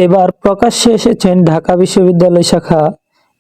এবার প্রকাশ্যে এসেছেন ঢাকা বিশ্ববিদ্যালয় শাখা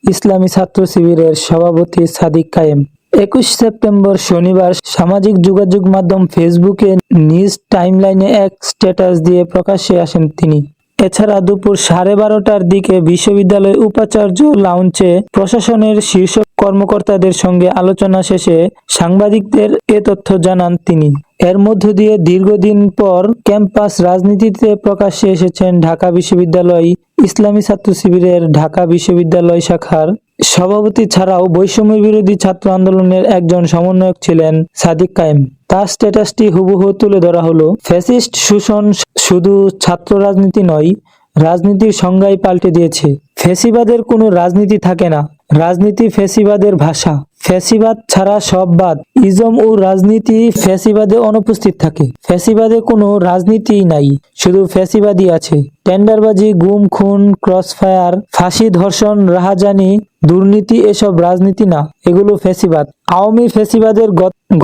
ইসলামী ছাত্র শিবিরের সভাপতি সাদিক কায়েম। 21 সেপ্টেম্বর শনিবার সামাজিক যোগাযোগ মাধ্যম ফেসবুকে নিজ টাইমলাইনে এক স্ট্যাটাস দিয়ে প্রকাশ্যে আসেন তিনি। এছাড়া দুপুর 12:30টার দিকে বিশ্ববিদ্যালয় উপাচার্য লাউঞ্জে প্রশাসনের শীর্ষ কর্মকর্তাদের সঙ্গে আলোচনা শেষে সাংবাদিকদের এ তথ্য জানান তিনি। এর মধ্য দিয়ে দীর্ঘদিন পর ক্যাম্পাস রাজনীতিতে প্রকাশ্যে এসেছেন ঢাকা বিশ্ববিদ্যালয় ইসলামী ছাত্র শিবিরের ঢাকা বিশ্ববিদ্যালয় শাখার সভাপতি ছাড়াও বৈষম্য বিরোধী ছাত্র আন্দোলনের একজন সমন্বয়ক ছিলেন সাদিক কায়েম। তার স্ট্যাটাসটি হুবহু তুলে ধরা হলো। ফ্যাসিস্ট শোষণ শুধু ছাত্র রাজনীতি নয়, রাজনীতির সংজ্ঞাই পাল্টে দিয়েছে। ফ্যাসিবাদের কোনো রাজনীতি থাকে না, রাজনীতি ফ্যাসিবাদের ভাষা। ফ্যাসিবাদ ছাড়া সব বাদ। ইজম ও রাজনীতি ফ্যাসিবাদে অনুপস্থিত থাকে। ফ্যাসিবাদে কোনো রাজনীতিই নাই, শুধু ফ্যাসিবাদই আছে। টেন্ডারবাজি, গুম খুন, ক্রসফায়ার, ফাঁসি, ধর্ষণ, রাহাজানি, দুর্নীতি এসব রাজনীতি না, এগুলো ফ্যাসিবাদ। আওয়ামী ফ্যাসিবাদের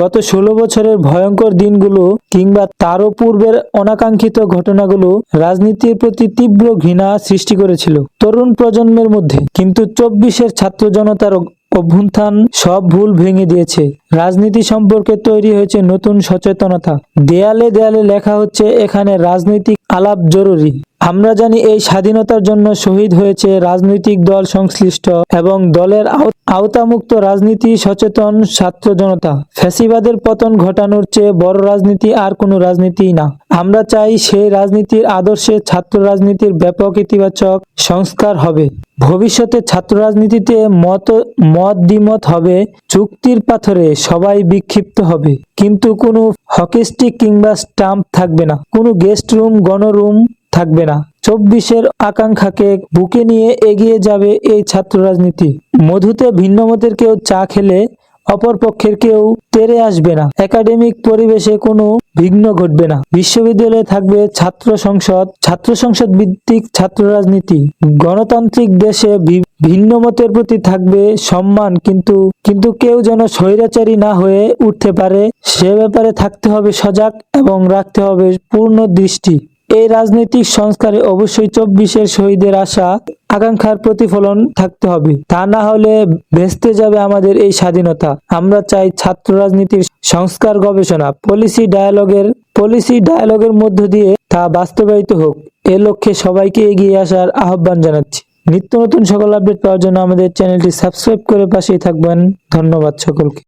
গত 16 বছরের ভয়ঙ্কর দিনগুলো কিংবা তারও পূর্বের অনাকাঙ্ক্ষিত ঘটনাগুলো রাজনীতির প্রতি তীব্র ঘৃণা সৃষ্টি করেছিল তরুণ প্রজন্মের মধ্যে। কিন্তু 24-এর ছাত্র জনতার অভ্যুত্থান সব ভুল ভেঙে দিয়েছে। রাজনীতি সম্পর্কে তৈরি হয়েছে নতুন সচেতনতা। দেয়ালে দেয়ালে লেখা হচ্ছে এখানে রাজনৈতিক আলাপ জরুরি। আমরা জানি এই স্বাধীনতার জন্য শহীদ হয়েছে রাজনৈতিক দল সংশ্লিষ্ট এবং দলের আওতামুক্ত রাজনীতি সচেতন ছাত্র জনতা। ফ্যাসিবাদের পতন ঘটানোর চেয়ে বড় রাজনীতি আর কোনো রাজনীতিই না। আমরা চাই সেই রাজনীতির আদর্শে ছাত্র রাজনীতির ব্যাপক ইতিবাচক সংস্কার হবে। ভবিষ্যতে ছাত্র রাজনীতিতে মত দ্বিমত হবে, চুক্তির পাথরে সবাই বিক্ষিপ্ত হবে, কিন্তু কোনো হকিস্টিক কিংবা স্টাম্প থাকবে না, কোনো গেস্ট রুম গণরুম থাকবে না। 24-এর আকাঙ্ক্ষাকে বুকে নিয়ে এগিয়ে যাবে এই ছাত্র রাজনীতি। মধুতে ভিন্নমতের কেউ চা খেলে অপর পক্ষের কেউ তেড়ে আসবে না। একাডেমিক পরিবেশে কোনো বিঘ্ন ঘটবে না। বিশ্ববিদ্যালয়ে থাকবে ছাত্র সংসদ ভিত্তিক ছাত্র রাজনীতি। গণতান্ত্রিক দেশে ভিন্ন মতের প্রতি থাকবে সম্মান, কিন্তু কেউ যেন স্বৈরাচারী না হয়ে উঠতে পারে সে ব্যাপারে থাকতে হবে সজাগ এবং রাখতে হবে পূর্ণ দৃষ্টি। এই রাজনৈতিক সংস্কারে অবশ্যই 24-এর শহীদের আশা আকাঙ্ক্ষার প্রতিফলন থাকতে হবে। তা না হলে ভেস্তে যাবে আমাদের এই স্বাধীনতা। আমরা চাই ছাত্র রাজনীতির সংস্কার গবেষণা পলিসি ডায়ালগের মধ্য দিয়ে তা বাস্তবায়িত হোক। এ লক্ষ্যে সবাইকে এগিয়ে আসার আহ্বান জানাচ্ছি। নিত্য নতুন সকল আপডেট পাওয়ার জন্য আমাদের চ্যানেলটি সাবস্ক্রাইব করে পাশেই থাকবেন। ধন্যবাদ সকলকে।